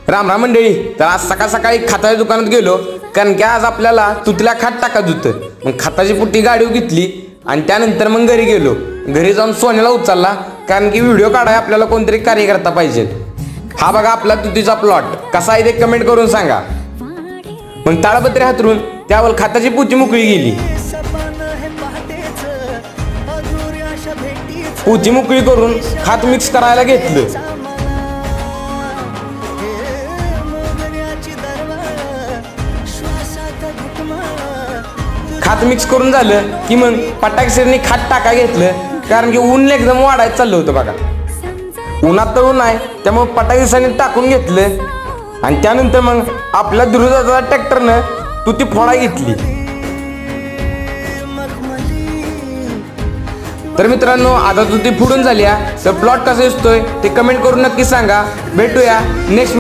राम राम मंडळी. तर आज सकाळ सकाळी खताच्या दुकानात गेलो, कारण की आज आपल्याला तुतीला खत टाकायचं होतं. मग खताची पुट्टी गाडीवर घेतली आणि त्यानंतर मग घरी गेलो. घरी जाऊन सोन्याला उचलला, कारण की व्हिडिओ काढाय आपल्याला कोणतरी कार्यकर्ता पाहिजे. हा बघा आपला तुतीचा प्लॉट कसा आहे ते कमेंट करून सांगा. मग ताळपत्री हातरून त्यावर खताची पुती मोकळी गेली. पुती मोकळी करून खत मिक्स करायला घेतलं. खत मिक्स करून झालं की मग पटाक्षरनी खत टाका घेतलं, कारण की ऊन एकदम वाढायचं चाललं होतं बघा. उन्हात तर ऊन आहे, त्यामुळे पटाक्षरनी टाकून घेतलं. आणि त्यानंतर मग आपल्या दुरुदाचा ट्रॅक्टरनं तुती फोडा घेतली. तर मित्रांनो, आता तुती फुडून झाली. तर प्लॉट कसा दिसतोय ते कमेंट करून नक्की सांगा. भेटूया नेक्स्ट